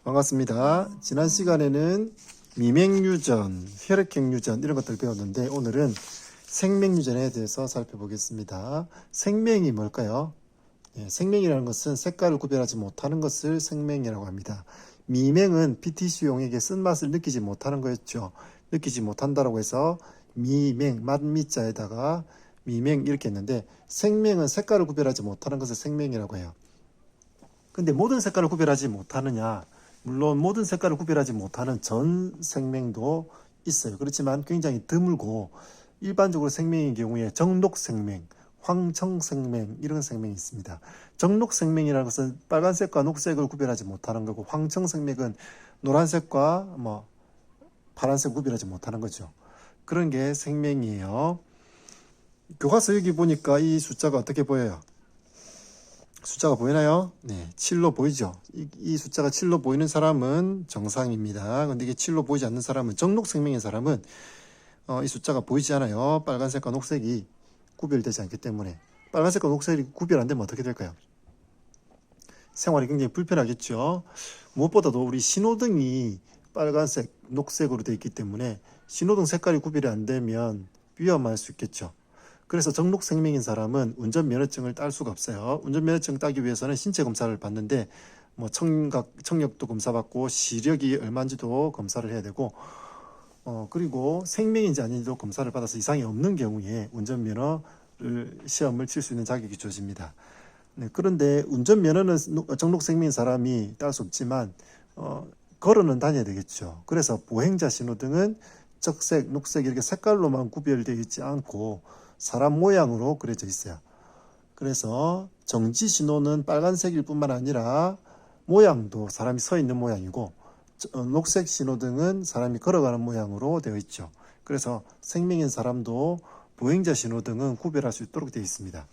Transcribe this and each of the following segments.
반갑습니다. 지난 시간에는 미맹유전, 혈액형유전 이런 것들 배웠는데 오늘은 생명유전에 대해서 살펴보겠습니다. 생명이 뭘까요? 생명이라는 것은 색깔을 구별하지 못하는 것을 생명이라고 합니다. 미맹은 BTC용에게 쓴맛을 느끼지 못하는 거였죠. 느끼지 못한다고 해서 미맹, 맛미자에다가 미맹 이렇게 했는데 생명은 색깔을 구별하지 못하는 것을 생명이라고 해요. 근데 모든 색깔을 구별하지 못하느냐? 물론 모든 색깔을 구별하지 못하는 전 생명도 있어요. 그렇지만 굉장히 드물고 일반적으로 생명의 경우에 정록생명, 황청생명 이런 생명이 있습니다. 정록생명이라는 것은 빨간색과 녹색을 구별하지 못하는 거고 황청생명은 노란색과 파란색 구별하지 못하는 거죠. 그런 게 생명이에요. 교과서 여기 보니까 이 숫자가 어떻게 보여요? 숫자가 보이나요? 네, 7로 보이죠? 이 숫자가 7로 보이는 사람은 정상입니다. 근데 이게 7로 보이지 않는 사람은, 정록생명인 사람은 이 숫자가 보이지 않아요. 빨간색과 녹색이 구별되지 않기 때문에. 빨간색과 녹색이 구별 안 되면 어떻게 될까요? 생활이 굉장히 불편하겠죠. 무엇보다도 우리 신호등이 빨간색, 녹색으로 되어 있기 때문에 신호등 색깔이 구별이 안 되면 위험할 수 있겠죠. 그래서 정록생명인 사람은 운전면허증을 딸 수가 없어요. 운전면허증 따기 위해서는 신체 검사를 받는데 청력도 검사받고 시력이 얼마인지도 검사를 해야 되고 그리고 생명인지 아닌지도 검사를 받아서 이상이 없는 경우에 운전면허를 시험을 칠 수 있는 자격이 주어집니다. 네, 그런데 운전면허는 정록생명인 사람이 딸 수 없지만 걸어는 다녀야 되겠죠. 그래서 보행자 신호등은 적색, 녹색 이렇게 색깔로만 구별되어 있지 않고 사람 모양으로 그려져 있어요. 그래서 정지 신호는 빨간색일 뿐만 아니라 모양도 사람이 서 있는 모양이고 녹색 신호등은 사람이 걸어가는 모양으로 되어 있죠. 그래서 생명인 사람도 보행자 신호등은 구별할 수 있도록 되어 있습니다.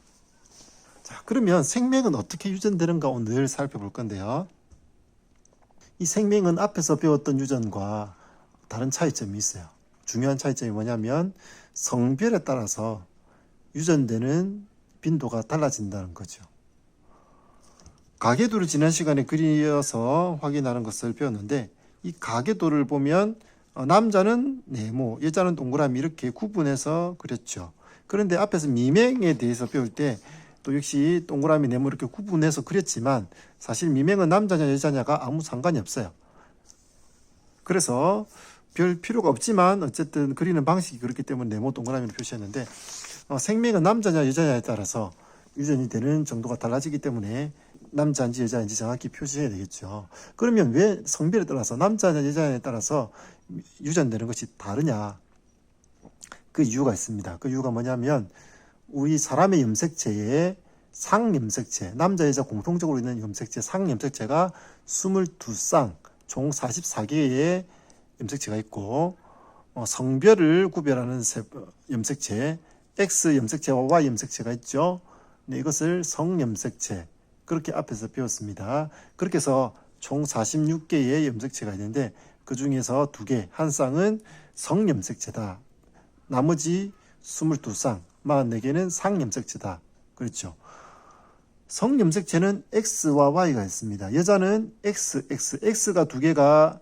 자, 그러면 생명은 어떻게 유전되는가 오늘 살펴볼 건데요. 이 생명은 앞에서 배웠던 유전과 다른 차이점이 있어요. 중요한 차이점이 뭐냐면 성별에 따라서 유전되는 빈도가 달라진다는 거죠. 가계도를 지난 시간에 그려서 확인하는 것을 배웠는데 이 가계도를 보면 남자는 네모, 여자는 동그라미 이렇게 구분해서 그렸죠. 그런데 앞에서 미맹에 대해서 배울 때 또 역시 동그라미, 네모 이렇게 구분해서 그렸지만 사실 미맹은 남자냐 여자냐가 아무 상관이 없어요. 그래서 별 필요가 없지만 어쨌든 그리는 방식이 그렇기 때문에 네모 동그라미를 표시했는데 생명은 남자냐 여자냐에 따라서 유전이 되는 정도가 달라지기 때문에 남자인지 여자인지 정확히 표시해야 되겠죠. 그러면 왜 성별에 따라서 남자냐 여자냐에 따라서 유전되는 것이 다르냐? 그 이유가 있습니다. 그 이유가 뭐냐면 우리 사람의 염색체에 상염색체, 남자 여자 공통적으로 있는 염색체 상염색체가 22쌍 총 44개의 염색체가 있고 성별을 구별하는 염색체 X 염색체와 Y 염색체가 있죠. 네, 이것을 성염색체 그렇게 앞에서 배웠습니다. 그렇게 해서 총 46개의 염색체가 있는데 그 중에서 2개, 한 쌍은 성염색체다. 나머지 22쌍, 44개는 상염색체다. 그렇죠. 성염색체는 X와 Y가 있습니다. 여자는 X가 2개가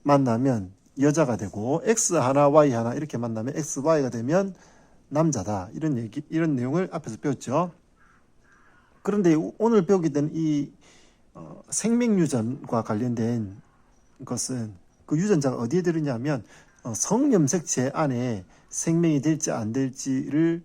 만나면 여자가 되고 X 하나 Y 하나 이렇게 만나면 XY가 되면 남자다. 이런 내용을 앞에서 배웠죠. 그런데 오늘 배우게 된 이 생명유전과 관련된 것은 그 유전자가 어디에 들으냐면 성염색체 안에 생명이 될지 안 될지를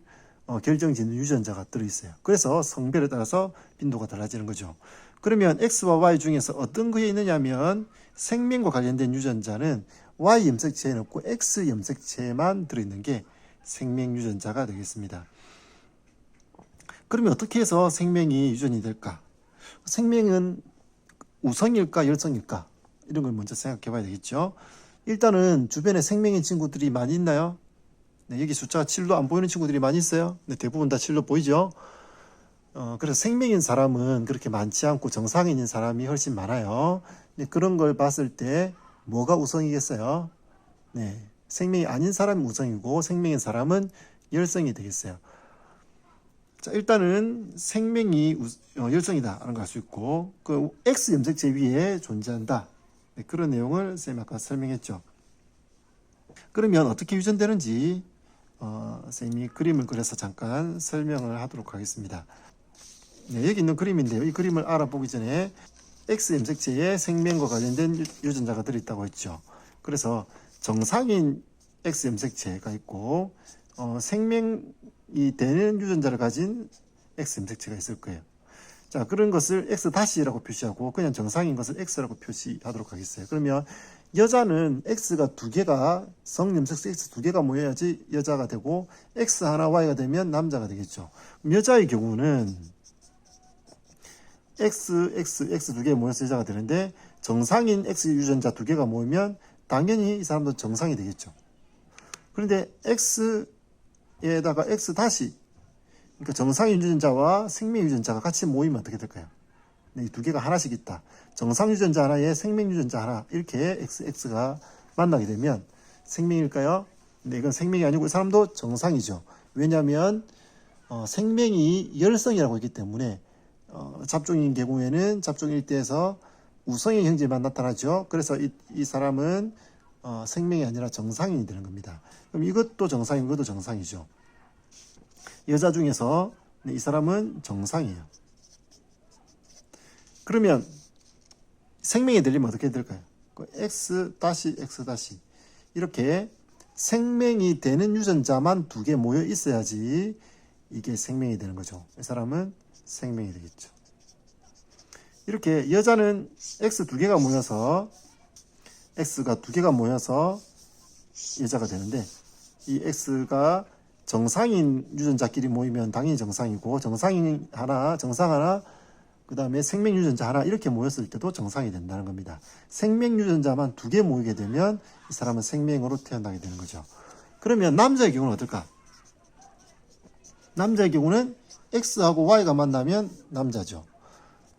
결정짓는 유전자가 들어있어요. 그래서 성별에 따라서 빈도가 달라지는 거죠. 그러면 X와 Y 중에서 어떤 거에 있느냐면 생명과 관련된 유전자는 Y 염색체에는 없고 X 염색체에만 들어있는 게 생명 유전자가 되겠습니다. 그러면 어떻게 해서 생명이 유전이 될까? 생명은 우성일까 열성일까? 이런 걸 먼저 생각해 봐야 되겠죠. 일단은 주변에 생명인 친구들이 많이 있나요? 네, 여기 숫자가 7로 안 보이는 친구들이 많이 있어요. 네, 대부분 다 7로 보이죠. 그래서 생명인 사람은 그렇게 많지 않고 정상인인 사람이 훨씬 많아요. 네, 그런 걸 봤을 때 뭐가 우성이겠어요? 네, 생명이 아닌 사람이 우성이고 생명인 사람은 열성이 되겠어요. 자, 일단은 생명이 열성이다 라는 걸 알 수 있고 그 X 염색체 위에 존재한다. 네, 그런 내용을 쌤이 아까 설명했죠. 그러면 어떻게 유전되는지 쌤이 그림을 그려서 잠깐 설명을 하도록 하겠습니다. 네, 여기 있는 그림인데요. 이 그림을 알아보기 전에 X 염색체에 생명과 관련된 유전자가 들어있다고 했죠. 그래서 정상인 X 염색체가 있고 생명이 되는 유전자를 가진 X 염색체가 있을 거예요. 자, 그런 것을 X-라고 표시하고 그냥 정상인 것을 X라고 표시하도록 하겠어요. 그러면 여자는 X가 두 개가 성염색체 X 두 개가 모여야지 여자가 되고 X 하나 Y가 되면 남자가 되겠죠. 여자의 경우는 X 두 개 모여서 여자가 되는데 정상인 X 유전자 두 개가 모이면 당연히 이 사람도 정상이 되겠죠. 그런데 X에다가 X 다시 그러니까 정상인 유전자와 생명 유전자가 같이 모이면 어떻게 될까요? 이 두 개가 하나씩 있다. 정상 유전자 하나에 생명 유전자 하나 이렇게 XX가 만나게 되면 생명일까요? 네, 이건 생명이 아니고 이 사람도 정상이죠. 왜냐하면 생명이 열성이라고 있기 때문에 잡종인 경우에는 잡종 일대에서 우성의 형제만 나타나죠. 그래서 이 사람은 생명이 아니라 정상인이 되는 겁니다. 그럼 이것도 정상이고 이것도 정상이죠. 여자 중에서 이 사람은 정상이에요. 그러면 생명이 되려면 어떻게 될까요? X-X 이렇게 생명이 되는 유전자만 두 개 모여 있어야지 이게 생명이 되는 거죠. 이 사람은 생명이 되겠죠. 이렇게 여자는 X 두 개가 모여서 X가 두 개가 모여서 여자가 되는데 이 X가 정상인 유전자끼리 모이면 당연히 정상이고 정상인 하나, 정상 하나, 그 다음에 생명 유전자 하나 이렇게 모였을 때도 정상이 된다는 겁니다. 생명 유전자만 두 개 모이게 되면 이 사람은 생명으로 태어나게 되는 거죠. 그러면 남자의 경우는 어떨까? 남자의 경우는 X하고 Y가 만나면 남자죠.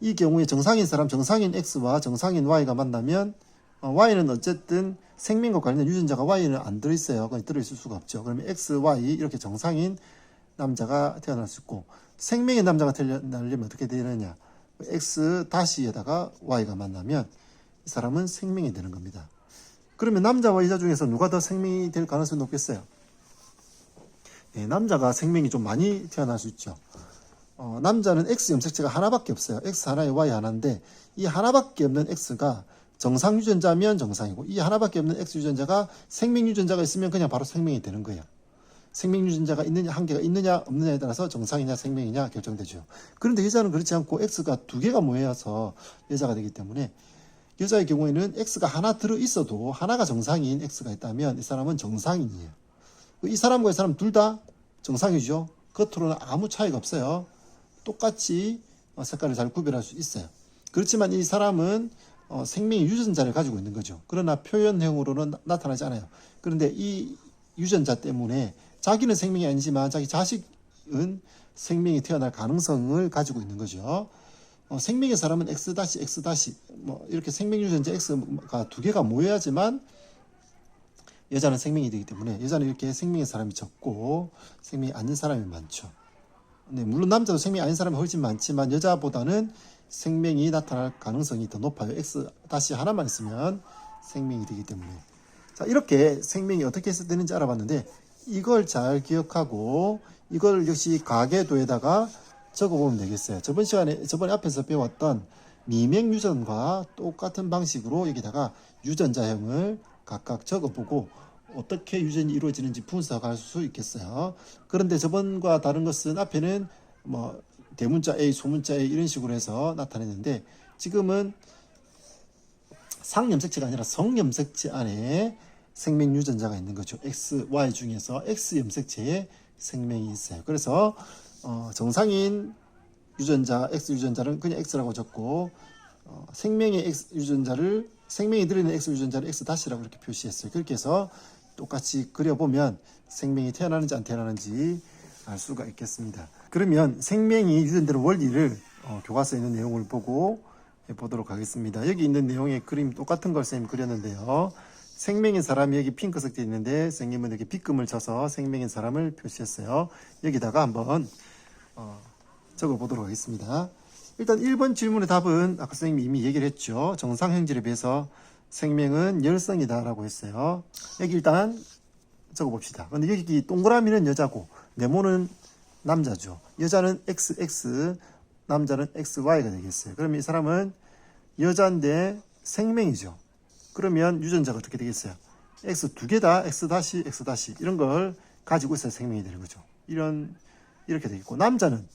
이 경우에 정상인 사람, 정상인 X와 정상인 Y가 만나면 Y는 어쨌든 생명과 관련된 유전자가 Y는 안 들어있어요. 그건 들어있을 수가 없죠. 그러면 X, Y 이렇게 정상인 남자가 태어날 수 있고 생명의 남자가 태어나려면 어떻게 되느냐? X-에다가 Y가 만나면 이 사람은 생명이 되는 겁니다. 그러면 남자와 여자 중에서 누가 더 생명이 될 가능성이 높겠어요? 네, 남자가 생명이 좀 많이 태어날 수 있죠. 남자는 X 염색체가 하나밖에 없어요. X 하나에 Y 하나인데 이 하나밖에 없는 X가 정상 유전자면 정상이고 이 하나밖에 없는 X 유전자가 생명 유전자가 있으면 그냥 바로 생명이 되는 거예요. 생명 유전자가 있느냐 한계가 있느냐 없느냐에 따라서 정상이냐 생명이냐 결정되죠. 그런데 여자는 그렇지 않고 X가 두 개가 모여서 여자가 되기 때문에 여자의 경우에는 X가 하나 들어있어도 하나가 정상인 X가 있다면 이 사람은 정상인이에요. 이 사람과 이 사람 둘 다 정상이죠. 겉으로는 아무 차이가 없어요. 똑같이 색깔을 잘 구별할 수 있어요. 그렇지만 이 사람은 생명의 유전자를 가지고 있는 거죠. 그러나 표현형으로는 나타나지 않아요. 그런데 이 유전자 때문에 자기는 생명이 아니지만 자기 자식은 생명이 태어날 가능성을 가지고 있는 거죠. 생명의 사람은 X-, 이렇게 생명 유전자 X가 두 개가 모여야지만 여자는 생명이 되기 때문에 여자는 이렇게 생명의 사람이 적고 생명이 아닌 사람이 많죠. 네, 물론 남자도 생명이 아닌 사람이 훨씬 많지만 여자보다는 생명이 나타날 가능성이 더 높아요. X- 하나만 있으면 생명이 되기 때문에. 자, 이렇게 생명이 어떻게 해서 되는지 알아봤는데 이걸 잘 기억하고 이걸 역시 가계도에다가 적어보면 되겠어요. 저번에 앞에서 배웠던 미명 유전과 똑같은 방식으로 여기다가 유전자형을 각각 적어보고 어떻게 유전이 이루어지는지 분석할 수 있겠어요. 그런데 저번과 다른 것은 앞에는 뭐 대문자 A, 소문자 A 이런 식으로 해서 나타냈는데 지금은 상염색체가 아니라 성염색체 안에 생명 유전자가 있는 거죠. X, Y 중에서 X 염색체에 생명이 있어요. 그래서 정상인 유전자, X 유전자는 그냥 X라고 적고 생명의 X 유전자를 생명이 들어있는 X 유전자를 X-라고 이렇게 표시했어요. 그렇게 해서 똑같이 그려보면 생명이 태어나는지 안 태어나는지 알 수가 있겠습니다. 그러면 생명이 유전되는 원리를 교과서에 있는 내용을 보고 해보도록 하겠습니다. 여기 있는 내용의 그림 똑같은 걸 쌤이 그렸는데요. 생명인 사람이 여기 핑크색 되어 있는데 선생님은 여기 빗금을 쳐서 생명인 사람을 표시했어요. 여기다가 한번 적어보도록 하겠습니다. 일단 1번 질문의 답은 아까 선생님이 이미 얘기를 했죠. 정상 형질에 비해서 생명은 열성이다라고 했어요. 여기 일단 적어봅시다. 근데 여기 동그라미는 여자고 네모는 남자죠. 여자는 XX, 남자는 XY가 되겠어요. 그러면 이 사람은 여자인데 생명이죠. 그러면 유전자가 어떻게 되겠어요? X 두 개다 X 다시 X 다시 이런 걸 가지고 있어야 생명이 되는 거죠. 이렇게 되겠고, 남자는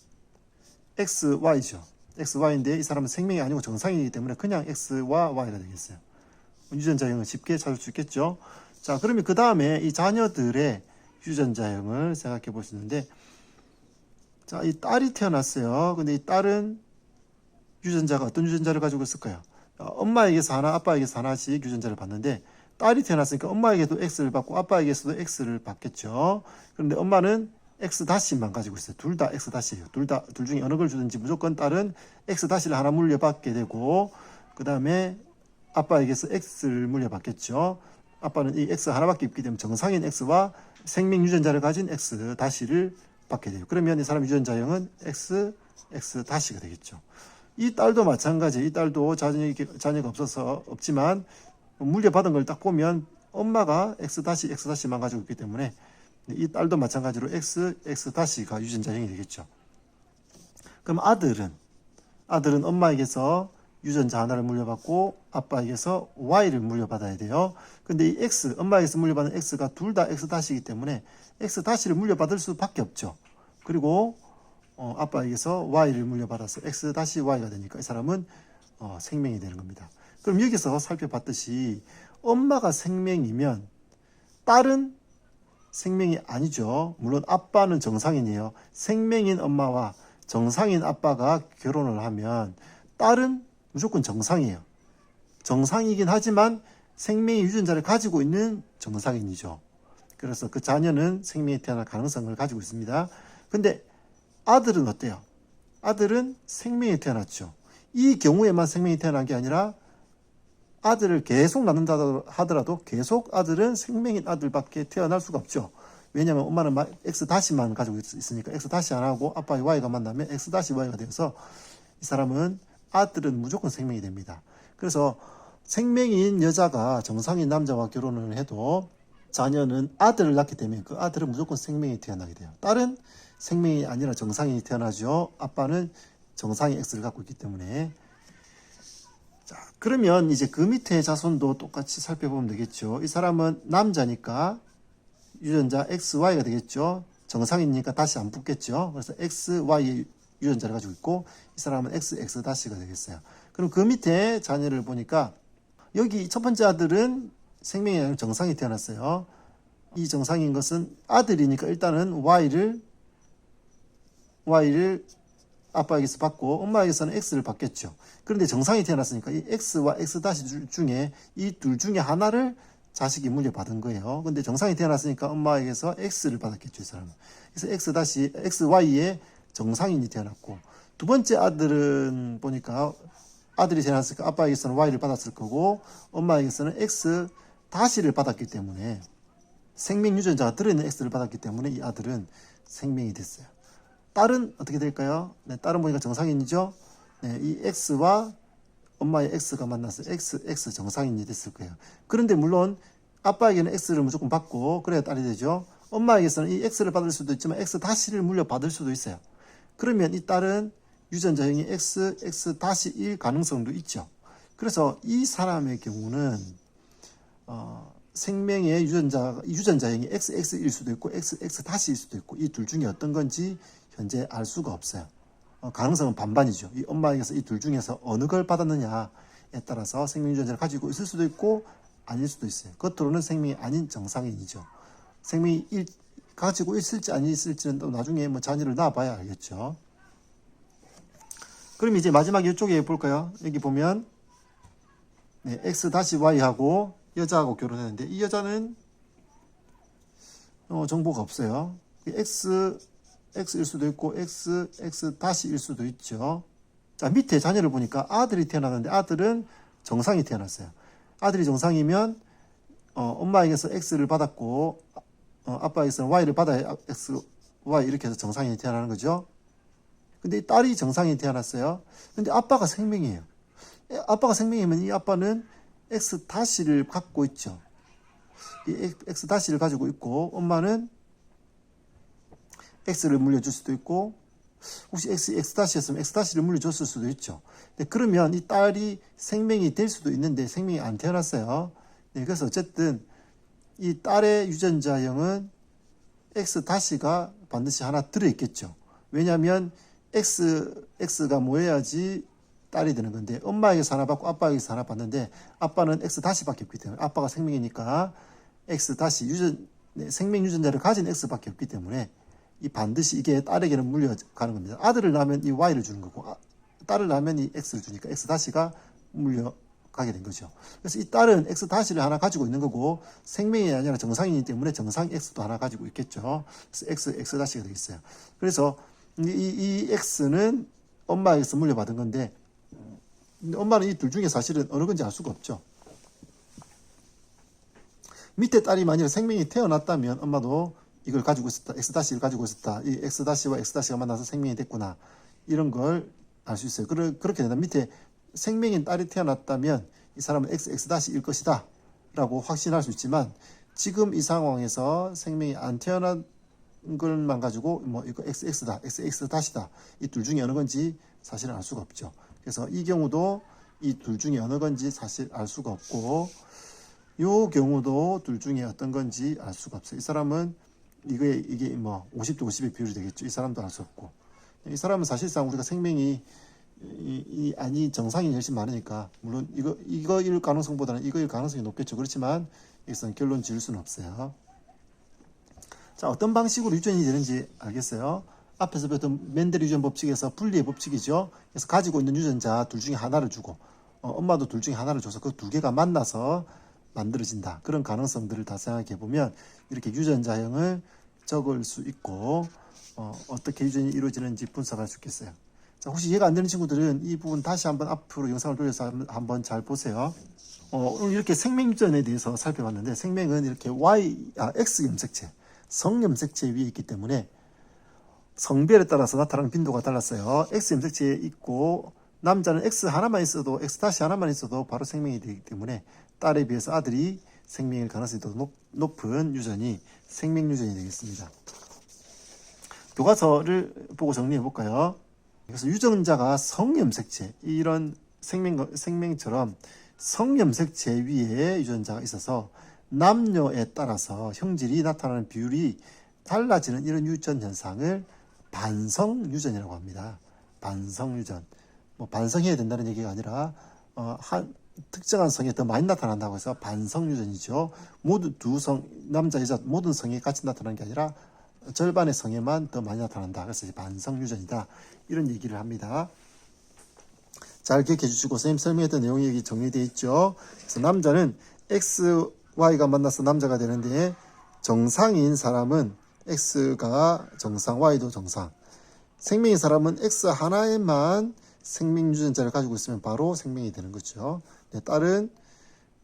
XY죠. XY인데 이 사람은 생명이 아니고 정상이기 때문에 그냥 X와 Y가 되겠어요. 유전자형을 쉽게 찾을 수 있겠죠. 자, 그러면 그 다음에 이 자녀들의 유전자형을 생각해 볼 수 있는데, 자, 이 딸이 태어났어요. 근데 이 딸은 유전자가 어떤 유전자를 가지고 있을까요? 엄마에게서 하나, 아빠에게서 하나씩 유전자를 받는데, 딸이 태어났으니까 엄마에게도 X를 받고 아빠에게서도 X를 받겠죠. 그런데 엄마는 X 다시만 가지고 있어요. 둘 다 X 다시예요. 둘 중에 어느 걸 주든지 무조건 딸은 X 다시를 하나 물려받게 되고, 그 다음에 아빠에게서 X를 물려받겠죠. 아빠는 이 X 하나밖에 없기 때문에 정상인 X와 생명 유전자를 가진 X 다시를 받게 돼요. 그러면 이 사람 유전자형은 X 다시가 되겠죠. 이 딸도 마찬가지. 이 딸도 자녀가 없지만 물려받은 걸 딱 보면 엄마가 X 다시만 가지고 있기 때문에 이 딸도 마찬가지로 X 다시가 유전자형이 되겠죠. 그럼 아들은 엄마에게서 유전자 하나를 물려받고 아빠에게서 Y를 물려받아야 돼요. 근데 이 X, 엄마에게서 물려받은 X가 둘 다 X 다시이기 때문에 X 다시를 물려받을 수밖에 없죠. 그리고 아빠에게서 Y를 물려받아서 X 다시 Y가 되니까 이 사람은 생명이 되는 겁니다. 그럼 여기서 살펴봤듯이 엄마가 생명이면 딸은 생명이 아니죠. 물론 아빠는 정상인이에요. 생명인 엄마와 정상인 아빠가 결혼을 하면 딸은 무조건 정상이에요. 정상이긴 하지만 생명의 유전자를 가지고 있는 정상인이죠. 그래서 그 자녀는 생명이 태어날 가능성을 가지고 있습니다. 근데 아들은 어때요? 아들은 생명이 태어났죠. 이 경우에만 생명이 태어난 게 아니라 아들을 계속 낳는다 하더라도 계속 아들은 생명인 아들밖에 태어날 수가 없죠. 왜냐하면 엄마는 X 다시만 가지고 있으니까 X 다시 안 하고 아빠의 Y가 만나면 X 다시 Y가 되어서 이 사람은 아들은 무조건 생명이 됩니다. 그래서 생명인 여자가 정상인 남자와 결혼을 해도 자녀는 아들을 낳게 되면 그 아들은 무조건 생명이 태어나게 돼요. 딸은 생명이 아니라 정상인이 태어나죠. 아빠는 정상인 X를 갖고 있기 때문에. 자, 그러면 이제 그 밑에 자손도 똑같이 살펴보면 되겠죠. 이 사람은 남자니까 유전자 XY가 되겠죠. 정상이니까 다시 안 붙겠죠. 그래서 XY의 유전자를 가지고 있고 이 사람은 XX 다시가 되겠어요. 그럼 그 밑에 자녀를 보니까 여기 첫 번째 아들은 생명이 아니라 정상이 태어났어요. 이 정상인 것은 아들이니까 일단은 Y를 아빠에게서 받고 엄마에게서는 X를 받겠죠. 그런데 정상이 태어났으니까 이 X와 X 다시 중에 이 둘 중에 하나를 자식이 물려받은 거예요. 근데 정상이 태어났으니까 엄마에게서 X를 받았겠죠, 이 사람은. 그래서 XY의 정상인이 태어났고, 두 번째 아들은 보니까 아들이 태어났으니까 아빠에게서는 Y를 받았을 거고, 엄마에게서는 X 다시를 받았기 때문에 생명 유전자가 들어있는 X를 받았기 때문에 이 아들은 생명이 됐어요. 딸은 어떻게 될까요? 네, 딸은 보니까 정상인이죠. 네, 이 X와 엄마의 X가 만나서 X 정상인이 됐을 거예요. 그런데 물론 아빠에게는 X를 무조건 받고 그래야 딸이 되죠. 엄마에게서는 이 X를 받을 수도 있지만 X 다시를 물려받을 수도 있어요. 그러면 이 딸은 유전자형이 X 다시 일 가능성도 있죠. 그래서 이 사람의 경우는 생명의 유전자형이 XX일 수도 있고 XX 다시일 수도 있고 이 둘 중에 어떤 건지 현재 알 수가 없어요. 가능성은 반반이죠. 이 엄마에게서 이 둘 중에서 어느 걸 받았느냐에 따라서 생명 유전자를 가지고 있을 수도 있고 아닐 수도 있어요. 겉으로는 생명이 아닌 정상인이죠. 생명이 가지고 있을지 아니 있을지는 또 나중에 자녀를 낳아봐야 알겠죠. 그럼 이제 마지막 이쪽에 볼까요? 여기 보면 네, X-Y하고 여자하고 결혼했는데 이 여자는 정보가 없어요. X일 수도 있고 X-일 수도 있죠. 자, 밑에 자녀를 보니까 아들이 태어났는데 아들은 정상이 태어났어요. 아들이 정상이면 엄마에게서 X를 받았고 아빠에게서는 Y를 받아야 X, Y 이렇게 해서 정상인이 태어나는 거죠. 근데 이 딸이 정상인이 태어났어요. 근데 아빠가 생명이에요. 아빠가 생명이면 이 아빠는 X 다시를 갖고 있죠. 이 X 다시를 가지고 있고 엄마는 X를 물려줄 수도 있고 혹시 X 다시였으면 X 다시를 물려줬을 수도 있죠. 네, 그러면 이 딸이 생명이 될 수도 있는데 생명이 안 태어났어요. 네, 그래서 어쨌든 이 딸의 유전자형은 X 다시가 반드시 하나 들어있겠죠. 왜냐하면 X가 모여야지 딸이 되는 건데 엄마에게서 하나 받고 아빠에게서 하나 받는데 아빠는 X 다시밖에 없기 때문에 아빠가 생명이니까 X 다시 생명 유전자를 가진 X밖에 없기 때문에 이 반드시 이게 딸에게는 물려가는 겁니다. 아들을 낳으면 이 Y를 주는 거고 딸을 낳으면 이 X를 주니까 X 다시가 물려가게 된 거죠. 그래서 이 딸은 X 다시를 하나 가지고 있는 거고 생명이 아니라 정상이기 때문에 정상 X도 하나 가지고 있겠죠. 그래서 X 다시가 되겠어요. 그래서 이 X는 엄마에게서 물려받은 건데 엄마는 이 둘 중에 사실은 어느 건지 알 수가 없죠. 밑에 딸이 만약에 생명이 태어났다면 엄마도 이걸 가지고 있었다. X-를 가지고 있었다. 이 X-와 X-가 만나서 생명이 됐구나. 이런 걸 알 수 있어요. 그렇게 된다면 밑에 생명인 딸이 태어났다면 이 사람은 X-일 것이다. 라고 확신할 수 있지만 지금 이 상황에서 생명이 안 태어난 것만 가지고 뭐 이거 XX-다. X-다. 이 둘 중에 어느 건지 사실은 알 수가 없죠. 그래서 이 경우도 이 둘 중에 어느 건지 사실 알 수가 없고 이 경우도 둘 중에 어떤 건지 알 수가 없어요. 이 사람은 이게 뭐 50대 50의 비율이 되겠죠. 이 사람도 알 수 없고 이 사람은 사실상 우리가 생명이 아니 정상이 훨씬 많으니까 물론 이거일 가능성보다는 이거일 가능성이 높겠죠. 그렇지만 여기서는 결론 지을 수는 없어요. 자, 어떤 방식으로 유전이 되는지 알겠어요? 앞에서 배웠던 멘델 유전 법칙에서 분리의 법칙이죠. 그래서 가지고 있는 유전자 둘 중에 하나를 주고 엄마도 둘 중에 하나를 줘서 그 두 개가 만나서 만들어진다. 그런 가능성들을 다 생각해 보면 이렇게 유전자형을 적을 수 있고 어떻게 유전이 이루어지는지 분석할 수 있겠어요. 자, 혹시 이해가 안 되는 친구들은 이 부분 다시 한번 앞으로 영상을 돌려서 한번 잘 보세요. 오늘 이렇게 생명 유전에 대해서 살펴봤는데 생명은 이렇게 X 염색체, 성 염색체 위에 있기 때문에 성별에 따라서 나타나는 빈도가 달랐어요. X 염색체에 있고 남자는 X 하나만 있어도 X 다시 하나만 있어도 바로 생명이 되기 때문에 딸에 비해서 아들이 생명일 가능성이 더 높은 유전이 생명 유전이 되겠습니다. 교과서를 보고 정리해 볼까요? 그래서 유전자가 성염색체, 이런 생명처럼 성염색체 위에 유전자가 있어서 남녀에 따라서 형질이 나타나는 비율이 달라지는 이런 유전 현상을 반성유전이라고 합니다. 반성유전. 뭐 반성해야 된다는 얘기가 아니라 한 특정한 성에 더 많이 나타난다고 해서 반성유전이죠. 모두 남자 여자 모든 성에 같이 나타나는 게 아니라 절반의 성에만 더 많이 나타난다. 그래서 반성유전이다. 이런 얘기를 합니다. 잘 기억해 주시고 선생님 설명했던 내용이 여기 정리되어 있죠. 그래서 남자는 X, Y가 만나서 남자가 되는데 정상인 사람은 X가 정상, Y도 정상. 생명인 사람은 X 하나에만 생명 유전자를 가지고 있으면 바로 생명이 되는 거죠. 네, 딸은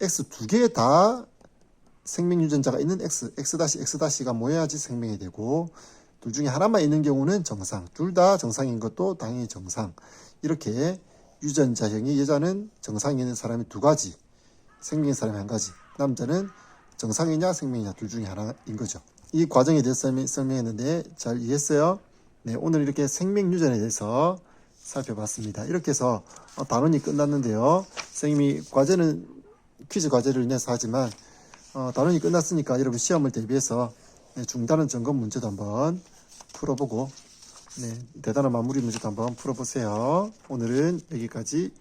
X 두 개 다 생명 유전자가 있는 X-X가 모여야지 생명이 되고 둘 중에 하나만 있는 경우는 정상, 둘 다 정상인 것도 당연히 정상. 이렇게 유전자형이 여자는 정상인 사람이 두 가지, 생명인 사람이 한 가지, 남자는 정상이냐 생명이냐 둘 중에 하나인 거죠. 이 과정에 대해서 설명했는데 잘 이해했어요? 네, 오늘 이렇게 생명 유전에 대해서 살펴봤습니다. 이렇게 해서 단원이 끝났는데요. 선생님이 과제는 퀴즈 과제를 내서 하지만 단원이 끝났으니까 여러분 시험을 대비해서 중단원 점검 문제도 한번 풀어보고 대단한 마무리 문제도 한번 풀어보세요. 오늘은 여기까지.